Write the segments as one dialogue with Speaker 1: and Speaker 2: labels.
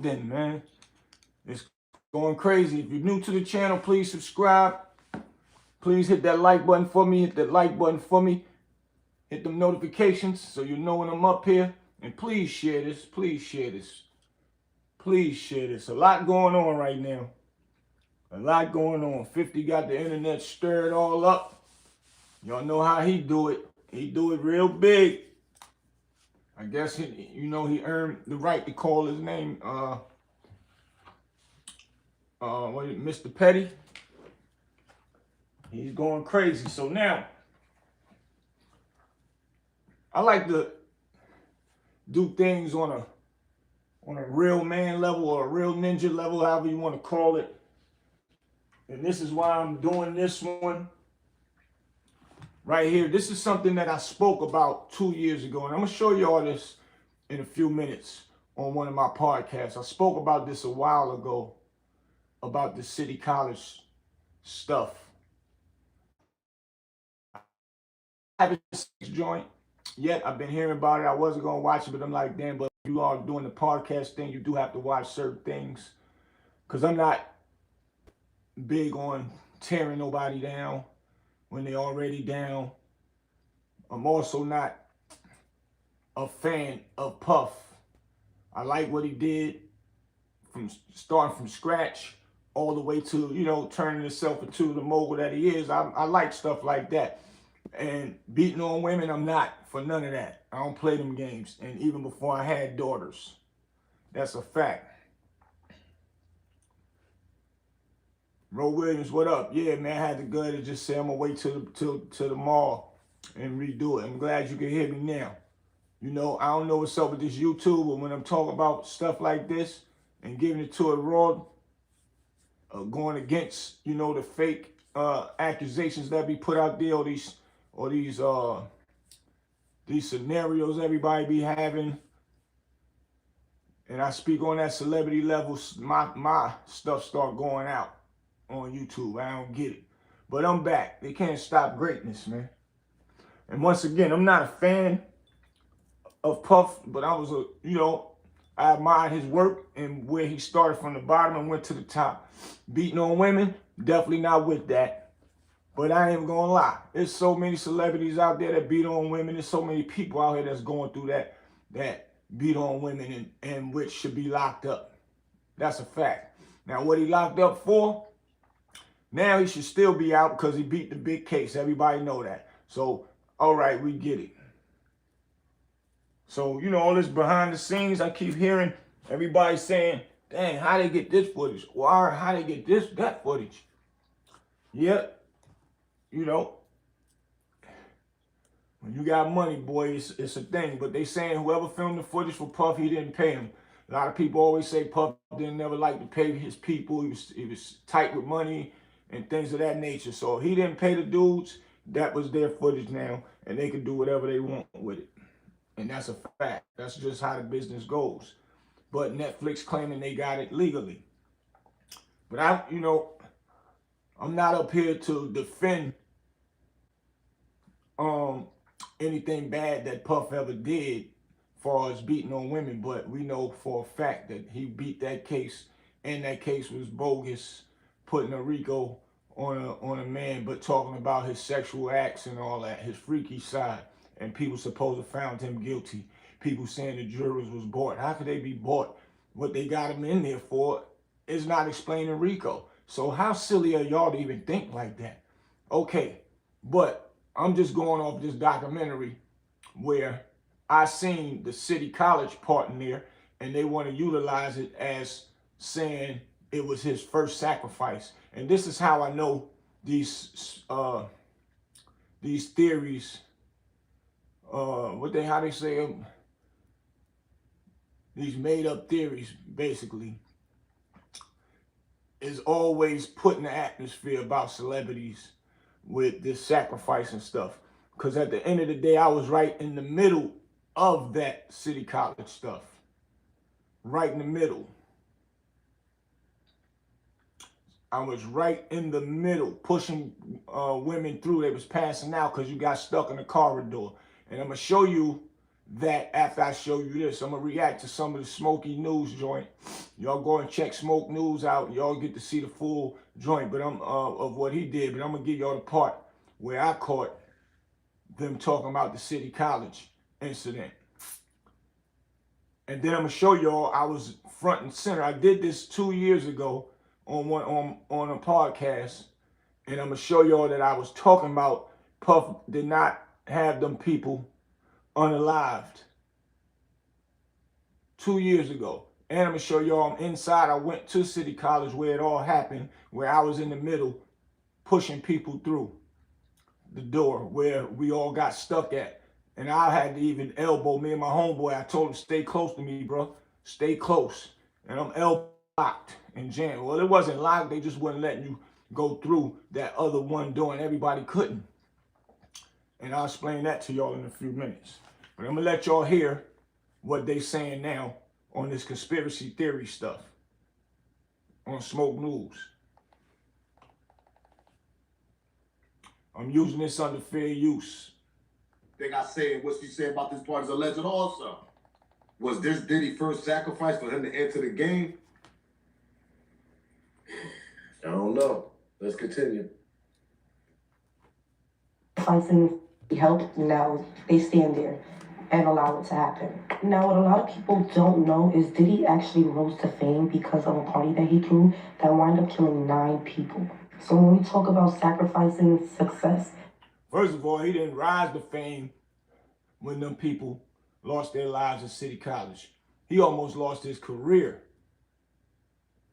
Speaker 1: Then, man, it's going crazy. If you're new to the channel, please subscribe. Please hit that like button for me. Hit that like button for me. Hit them notifications so you know when I'm up here. And please share this. Please share this. Please share this. A lot going on right now. A lot going on. 50 got the internet stirred all up. Y'all know how he do it. He do it real big. I guess he earned the right to call his name Mr. Petty. He's going crazy. So now I like to do things on a real man level or a real ninja level, however you want to call it. And this is why I'm doing this one right here. This is something that I spoke about 2 years ago, and I'm gonna show you all this in a few minutes on one of my podcasts. I spoke about this a while ago about the City College stuff. I haven't seen this joint yet. I've been hearing about it. I wasn't gonna watch it, but I'm like, damn, but if you are doing the podcast thing, you do have to watch certain things. Cause I'm not big on tearing nobody down when they're already down. I'm also not a fan of Puff. I like what he did from starting from scratch all the way to, turning himself into the mogul that he is. I like stuff like that. And beating on women, I'm not for none of that. I don't play them games. And even before I had daughters, that's a fact. Ro Williams, what up? Yeah, man, I had to go ahead and just say I'm gonna wait till the mall and redo it. I'm glad you can hear me now. I don't know what's up with this YouTube, but when I'm talking about stuff like this and giving it to it raw, going against, the fake accusations that be put out there, or these scenarios everybody be having, and I speak on that celebrity level, my stuff start going out on YouTube. I don't get it. But I'm back. They can't stop greatness, man. And once again, I'm not a fan of Puff, but I admired his work and where he started from the bottom and went to the top. Beating on women, definitely not with that. But I ain't gonna lie. There's so many celebrities out there that beat on women. There's so many people out here that's going through that beat on women and which should be locked up. That's a fact. Now, what he locked up for, now he should still be out because he beat the big case. Everybody know that. So, all right, we get it. So, all this behind the scenes, I keep hearing everybody saying, dang, how they get this footage? Or how they get that footage? Yep. When you got money, boy, it's a thing. But they saying whoever filmed the footage for Puff, he didn't pay him. A lot of people always say Puff didn't never like to pay his people. He was tight with money and things of that nature. So he didn't pay the dudes. That was their footage now, and they can do whatever they want with it. And that's a fact. That's just how the business goes. But Netflix claiming they got it legally. But I'm not up here to defend anything bad that Puff ever did as far as beating on women, but we know for a fact that he beat that case, and that case was bogus, putting a RICO on a man, but talking about his sexual acts and all that, his freaky side, and people supposed to found him guilty. People saying the jurors was bought. How could they be bought? What they got him in there for is not explaining RICO. So how silly are y'all to even think like that? Okay, but I'm just going off this documentary where I seen the City College part in there, and they want to utilize it as saying it was his first sacrifice. And this is how I know these theories, how they say them, these made up theories basically, is always put in the atmosphere about celebrities with this sacrifice and stuff. Because at the end of the day, I was right in the middle of that City College stuff. Right in the middle. I was right in the middle, pushing women through. They was passing out because you got stuck in the corridor. And I'm going to show you that after I show you this, I'm going to react to some of the Smoky News joint. Y'all go and check Smoke News out. Y'all get to see the full joint but of what he did. But I'm going to give y'all the part where I caught them talking about the City College incident. And then I'm going to show y'all I was front and center. I did this 2 years ago on a podcast. And I'm going to show y'all that I was talking about Puff did not have them people unalived 2 years ago. And I'm going to show y'all I'm inside. I went to City College where it all happened, where I was in the middle pushing people through the door where we all got stuck at. And I had to even elbow me and my homeboy. I told him, stay close to me, bro. Stay close. And I'm elbow locked and jammed. Well, it wasn't locked. They just wouldn't letting you go through that other one door, and everybody couldn't. And I'll explain that to y'all in a few minutes. But I'm going to let y'all hear what they saying now on this conspiracy theory stuff on Smoke News. I'm using this under fair use.
Speaker 2: Thing I said, what she said about this part is alleged also. Was this Diddy's first sacrifice for him to enter the game? I don't know. Let's continue.
Speaker 3: Fighting helped, now they stand there and allow it to happen. Now, what a lot of people don't know is Diddy actually rose to fame because of a party that he threw that wound up killing 9 people. So when we talk about sacrificing success,
Speaker 1: first of all, he didn't rise to fame when them people lost their lives at City College. He almost lost his career.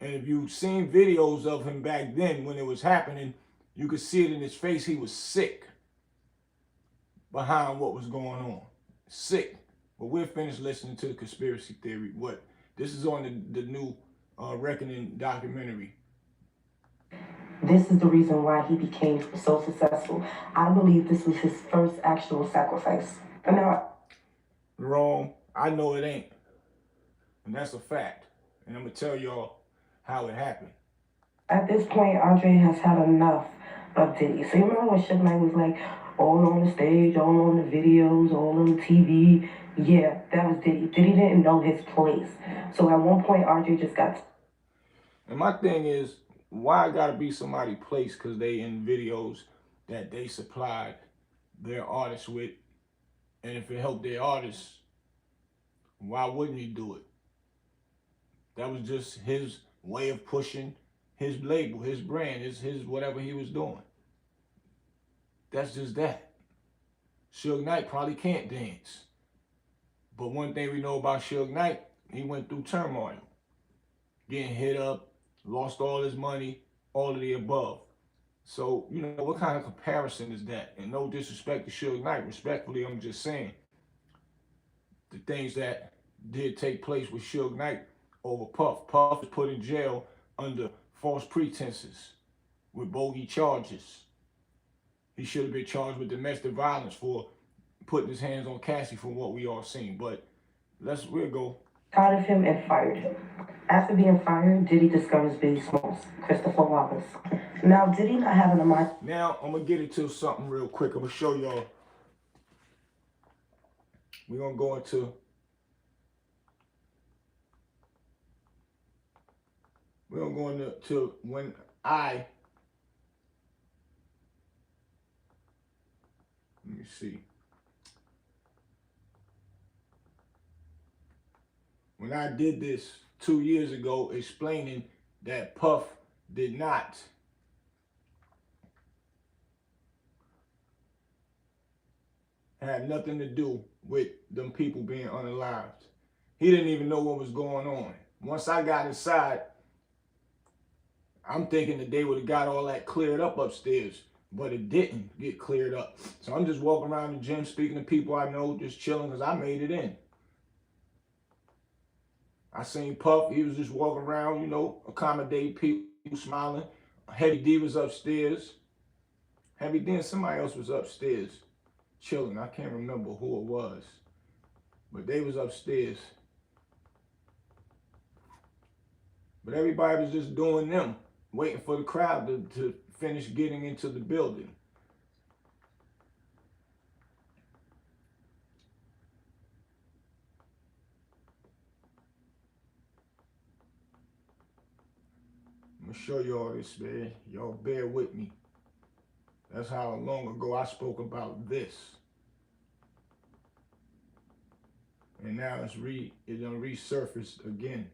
Speaker 1: And if you've seen videos of him back then when it was happening, you could see it in his face. He was sick behind what was going on. Sick. But we're finished listening to the conspiracy theory. What? This is on the new Reconning documentary.
Speaker 3: this is the reason why he became so successful. I believe this was his first actual sacrifice. And now,
Speaker 1: Wrong. I know it ain't. And that's a fact. And I'm going to tell y'all how it happened.
Speaker 3: at this point, Andre has had enough of Diddy. So you remember when Suge Knight was like, all on the stage, all on the videos, all on the TV? Yeah, that was Diddy. Diddy didn't know his place. So at one point, Andre just got...
Speaker 1: And my thing is, why I gotta be somebody's place because they in videos that they supplied their artists with? And if it helped their artists, why wouldn't he do it? That was just his way of pushing his label, his brand, his whatever he was doing. That's just that. Suge Knight probably can't dance. But one thing we know about Suge Knight, he went through turmoil. Getting hit up, lost all his money, all of the above. So, you know, what kind of comparison is that? And no disrespect to Suge Knight. Respectfully, I'm just saying the things that did take place with Suge Knight over Puff. Puff was put in jail under false pretenses with bogey charges. He should have been charged with domestic violence for putting his hands on Cassie from what we all seen. But we'll go.
Speaker 3: Tired of him and fired him. After being fired, Diddy discovers Biggie Smalls, Christopher Wallace. Now, Diddy not having a mind...
Speaker 1: Now, I'm going to get into something real quick. I'm going to show y'all. We're going to go into... We're going to go into when let me see. When I did this 2 years ago, explaining that Puff did not have nothing to do with them people being unalived. He didn't even know what was going on. Once I got inside, I'm thinking that they would have got all that cleared up upstairs, but it didn't get cleared up. So I'm just walking around the gym, speaking to people I know, just chilling because I made it in. I seen Puff, he was just walking around, you know, accommodating people, smiling. Heavy D was upstairs. Heavy D and somebody else was upstairs, chilling. I can't remember who it was, but they was upstairs. But everybody was just doing them, waiting for the crowd to finish getting into the building. show y'all this, man. Y'all bear with me. That's how long ago I spoke about this. And now it done resurfaced again.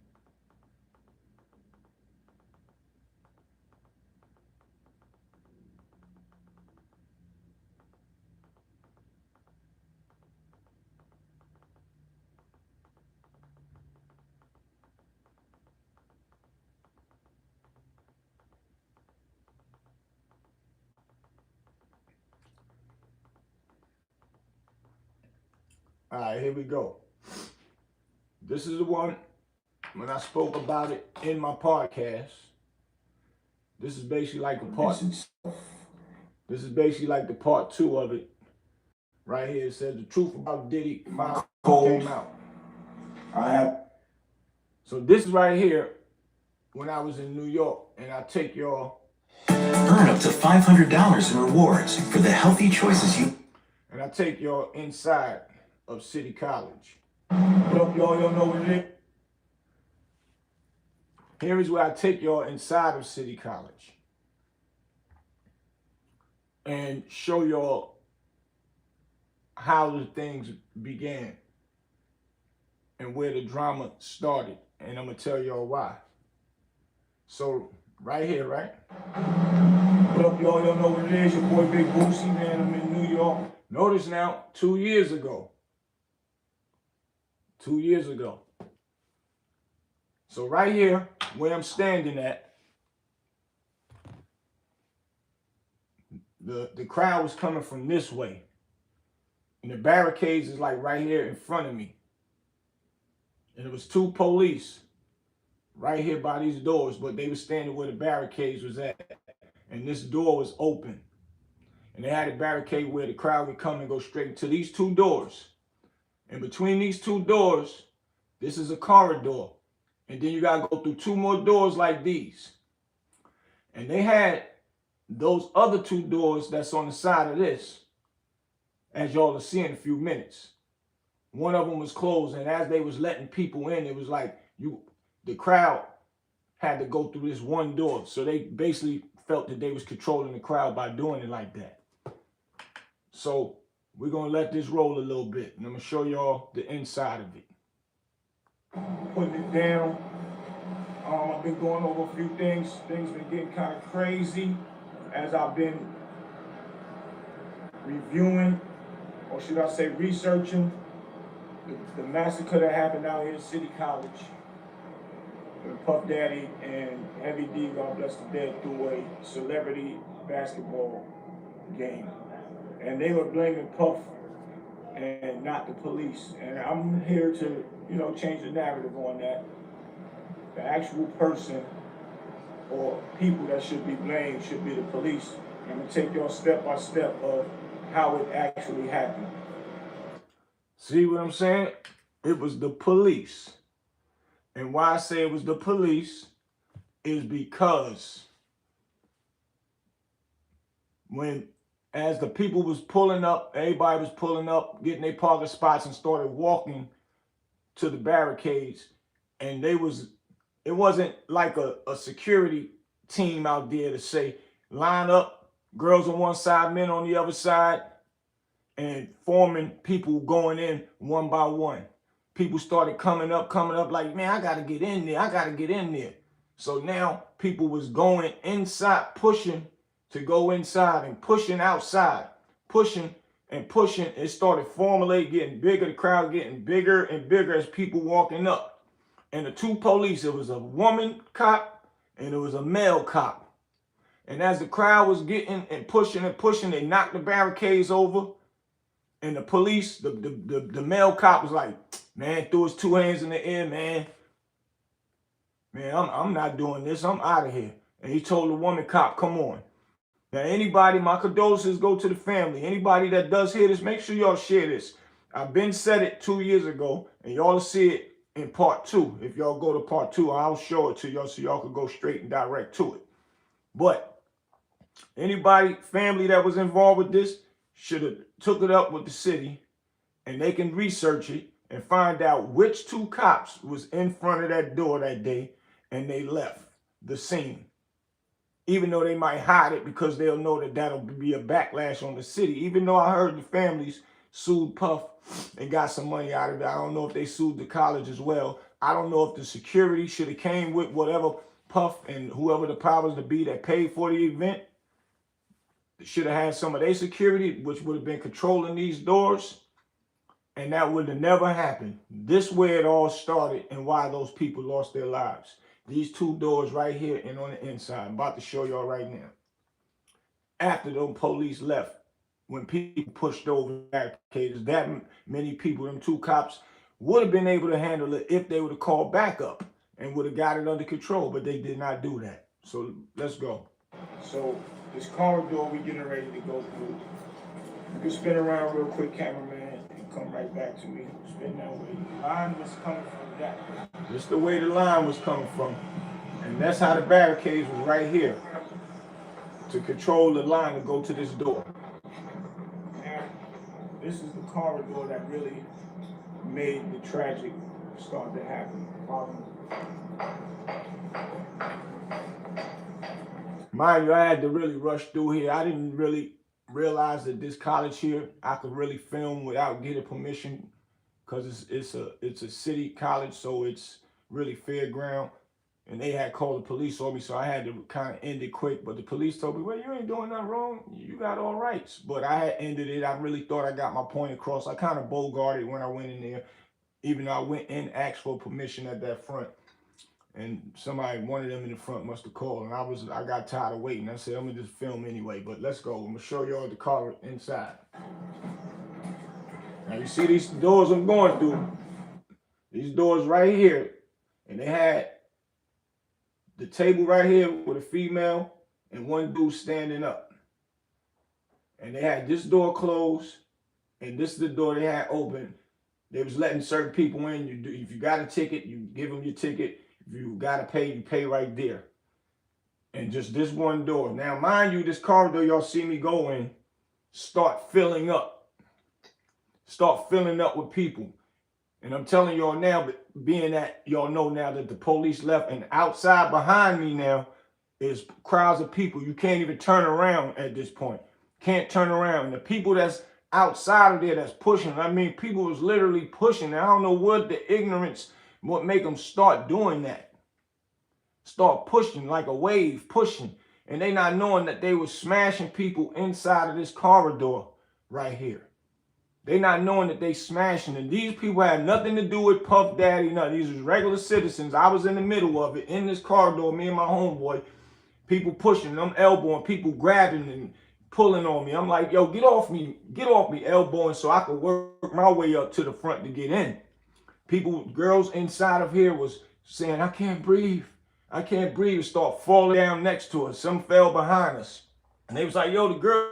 Speaker 1: All right, here we go. This is the one when I spoke about it in my podcast. This is basically like the part. This is basically like the part 2 of it. Right here, it says the truth about Diddy finally came out. So this is right here when I was in New York, and I take y'all.
Speaker 4: Earn up to $500 in rewards for the healthy choices you.
Speaker 1: And I take y'all inside of City College. Y'all know what it is. Here is where I take y'all inside of City College and show y'all how the things began and where the drama started. And I'm gonna tell y'all why. So right here, right? What up, y'all know what it is. Your boy Big Boosie, man. I'm in New York. Notice now, 2 years ago. 2 years ago. So right here, where I'm standing at, the crowd was coming from this way. And the barricades is like right here in front of me. And it was 2 police right here by these doors, but they were standing where the barricades was at. And this door was open. And they had a barricade where the crowd could come and go straight to these 2 doors. And between these 2 doors, this is a corridor. And then you gotta go through 2 more doors like these. And they had those other 2 doors that's on the side of this, as y'all will see in a few minutes. One of them was closed, and as they was letting people in, it was like the crowd had to go through this one door. So they basically felt that they was controlling the crowd by doing it like that. So we're gonna let this roll a little bit, and I'm gonna show y'all the inside of it. Putting it down. I've been going over a few things. Things been getting kind of crazy as I've been reviewing, or should I say researching, the massacre that happened out here at City College. With Puff Daddy and Heavy D, God bless the dead, through a celebrity basketball game. And they were blaming Puff and not the police. And I'm here to, change the narrative on that. The actual person or people that should be blamed should be the police. I'm gonna take y'all step by step of how it actually happened. See what I'm saying? It was the police. And why I say it was the police is because as the people was pulling up, everybody was pulling up, getting their parking spots and started walking to the barricades. And it wasn't like a security team out there to say, line up, girls on one side, men on the other side, and forming people going in one by one. People started coming up like, man, I got to get in there. So now people was going inside, pushing to go inside and pushing outside, pushing and pushing. It started formulating, getting bigger, the crowd getting bigger and bigger as people walking up. And the 2 police, it was a woman cop and it was a male cop. And as the crowd was getting and pushing, they knocked the barricades over. And the police, the male cop was like, man, threw his 2 hands in the air, man. Man, I'm not doing this. I'm out of here. And he told the woman cop, come on. Now, anybody, my condolences go to the family. Anybody that does hear this, make sure y'all share this. I've been said it 2 years ago, and y'all see it in part 2. If y'all go to part 2, I'll show it to y'all so y'all can go straight and direct to it. But anybody, family that was involved with this should have took it up with the city, and they can research it and find out which 2 cops was in front of that door that day, and they left the scene. even though they might hide it because they'll know that that'll be a backlash on the city. Even though I heard the families sued Puff and got some money out of it. I don't know if they sued the college as well. I don't know if the security should have came with whatever Puff and whoever the powers to be that paid for the event should have had some of their security, which would have been controlling these doors. And that would have never happened. This is where it all started and why those people lost their lives. These two doors right here and on the inside. I'm about to show y'all right now. After the police left, when people pushed over barricades, that many people, them two cops, would have been able to handle it if they would have called backup and would have got it under control, but they did not do that. So let's go. So this corridor we getting ready to go through. You can spin around real quick, cameraman, and come right back to me. Spin that way. The line was coming from that way. Just the way the line was coming from. And that's how the barricades was right here to control the line to go to this door. Now, this is the corridor that really made the tragic start to happen. Mind you, I had to really rush through here. I didn't really realize that this college here, I could really film without getting permission, because it's a city college, so it's really fair ground. And they had called the police on me, so I had to kind of end it quick. But the police told me, well, you ain't doing nothing wrong. You got all rights. But I had ended it. I really thought I got my point across. I kind of bogarted when I went in there, even though I went and asked for permission at that front. And somebody, one of them in the front must have called. And I got tired of waiting. I said, I'm going to just film anyway. But let's go. I'm going to show y'all the car inside. Now, you see these doors I'm going through? These doors right here. And they had the table right here with a female and one dude standing up. And they had this door closed, and this is the door they had open. They was letting certain people in. If you got a ticket, you give them your ticket. If you got to pay, you pay right there. And just this one door. Now, mind you, this corridor y'all see me go in start filling up. Start filling up with people. And I'm telling y'all now, being that y'all know now that the police left, and outside behind me now is crowds of people. You can't even turn around at this point. Can't turn around. And the people that's outside of there that's pushing, I mean, people was literally pushing. I don't know what the ignorance, what make them start doing that. Start pushing like a wave, pushing. And they not knowing that they was smashing people inside of this corridor right here. They not knowing that they smashing, and these people had nothing to do with Puff Daddy, nothing. These was regular citizens. I was in the middle of it, in this corridor, me and my homeboy. People pushing, I'm elbowing, people grabbing and pulling on me. I'm like, yo, get off me, elbowing so I could work my way up to the front to get in. People, girls inside of here was saying, I can't breathe, start falling down next to us. Some fell behind us. And they was like, yo, the girls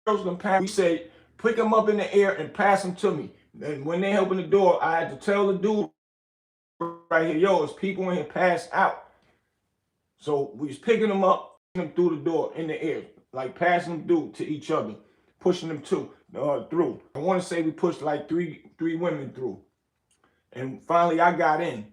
Speaker 1: gonna pass. We said, pick them up in the air and pass them to me. And when they opened the door, I had to tell the dude right here, yo, it's people in here passed out. So we was picking them up, pushing them through the door in the air, like passing them through to each other, pushing them through. I want to say we pushed like three women through. And finally I got in.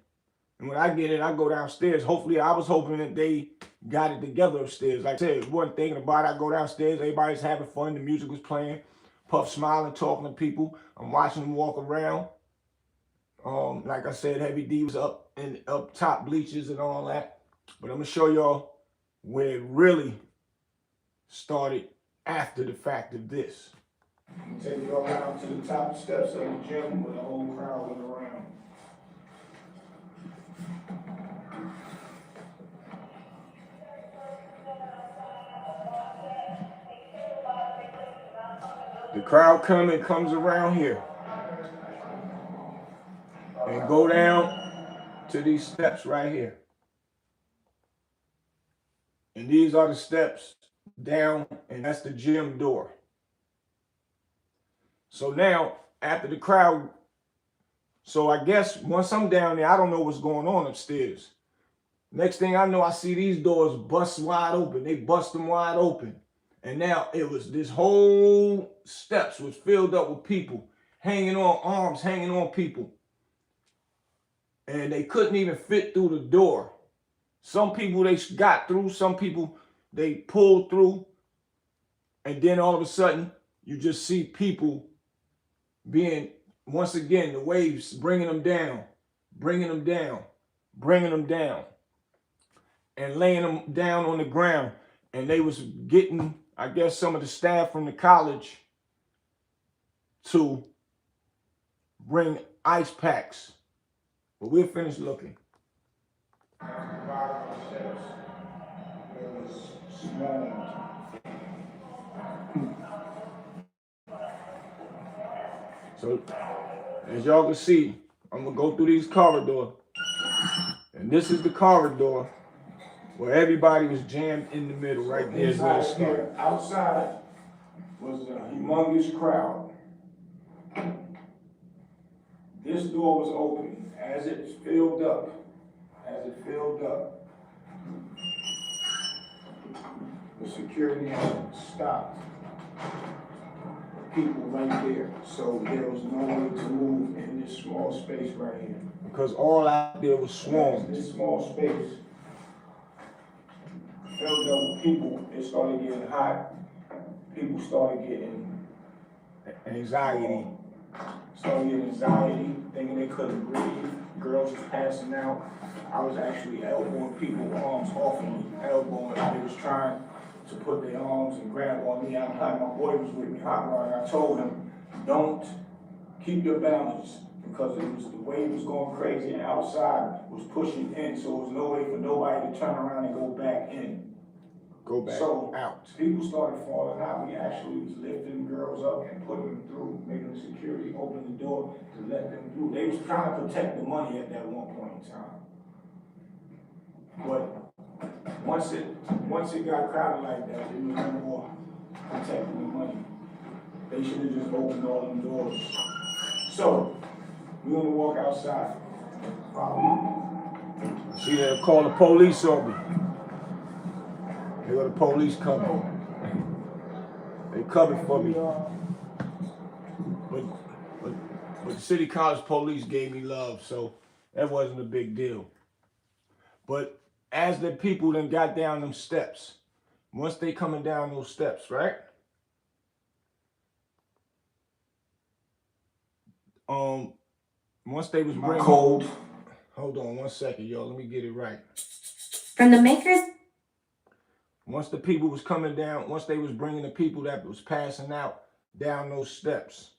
Speaker 1: And when I get in, I go downstairs. Hopefully, I was hoping that they got it together upstairs. Like I said, wasn't thinking about it. I go downstairs, everybody's having fun, the music was playing. Puff smiling, talking to people. I'm watching them walk around. Like I said, Heavy D was up top bleachers and all that. But I'm gonna show y'all where it really started after the fact of this. I'm gonna take y'all around to the top steps of the gym where the whole crowd went around. The crowd comes around here and go down to these steps right here. And these are the steps down, and that's the gym door. So now, after the crowd, so I guess once I'm down there, I don't know what's going on upstairs. Next thing I know, I see these doors bust wide open. They bust them wide open. And now it was this whole steps was filled up with people hanging on arms, hanging on people. And they couldn't even fit through the door. Some people, they got through. Some people, they pulled through. And then all of a sudden, you just see people being, once again, the waves bringing them down, bringing them down, bringing them down, and laying them down on the ground. And they was getting, I guess, some of the staff from the college to bring ice packs. But we'll finish looking. So, as y'all can see, I'm gonna go through these corridors. And this is the corridor where everybody was jammed in the middle, right there is where it started. Outside was a humongous crowd. This door was open. As it filled up, the security stopped people right there. So there was no way to move in this small space right here. Because all out there was swarmed. This small space filled up with people. It started getting hot. People started getting anxiety. Thinking they couldn't breathe. Girls was passing out. I was actually elbowing people's arms off of me. Elbowing. They was trying to put their arms and grab on me. My boy was with me, hot rod, and I told him, don't keep your balance, because the wave was going crazy and outside was pushing in, so there was no way for nobody to turn around and go back in. Go back out. People started falling out. We actually was lifting girls up and putting them through, making the security open the door to let them through. They was trying to protect the money at that one point in time. But once it got crowded like that, it was no more protecting the money. They should have just opened all them doors. So, we're gonna walk outside. See, they'll call the police on me. They got the police coming. They coming for me. But the city college police gave me love, so that wasn't a big deal. But as the people then got down them steps, once they coming down those steps, right? Once they was bringing cold. Hold on 1 second, y'all. Let me get it right.
Speaker 5: From the makers.
Speaker 1: Once the people was coming down, once they was bringing the people that was passing out down those steps,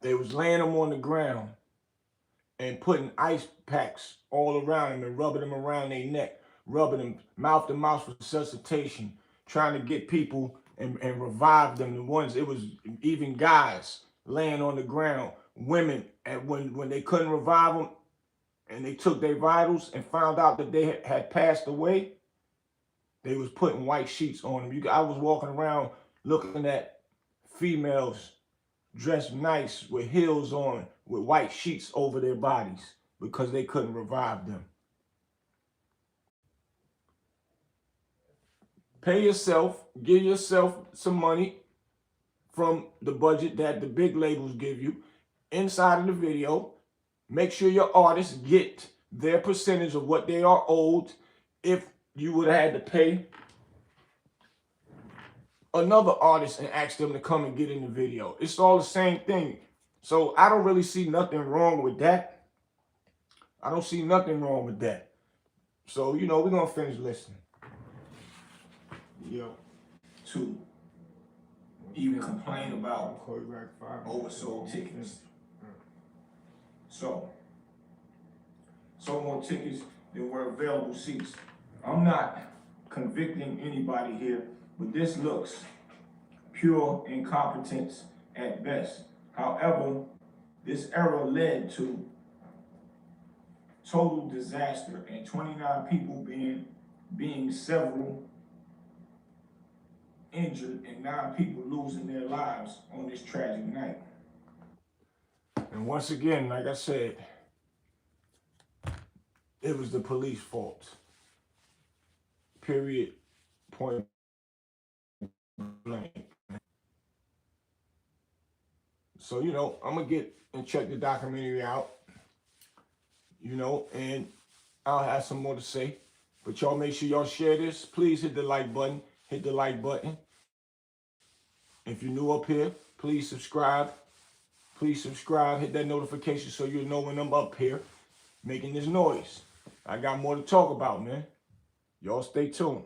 Speaker 1: they was laying them on the ground and putting ice packs all around them and rubbing them around their neck, rubbing them mouth to mouth resuscitation, trying to get people and revive them. The ones, it was even guys laying on the ground, women, and when they couldn't revive them and they took their vitals and found out that they had passed away, they was putting white sheets on them. I was walking around looking at females dressed nice with heels on, with white sheets over their bodies because they couldn't revive them. Pay yourself, give yourself some money from the budget that the big labels give you inside of the video. Make sure your artists get their percentage of what they are owed. If you would have had to pay another artist and ask them to come and get in the video, it's all the same thing. So I don't really see nothing wrong with that. I don't see nothing wrong with that. So, you know, we're going to finish listening. Yo, two, even complain about oversold tickets. So, sold more tickets than were available seats. I'm not convicting anybody here, but this looks pure incompetence at best. However, this error led to total disaster and 29 people being several injured and 9 people losing their lives on this tragic night. And once again, like I said, it was the police fault. Period. Point blank. So, you know, I'm going to get and check the documentary out, you know, and I'll have some more to say. But y'all make sure y'all share this. Please hit the like button. Hit the like button. If you're new up here, please subscribe. Please subscribe. Hit that notification so you'll know when I'm up here making this noise. I got more to talk about, man. Y'all stay tuned.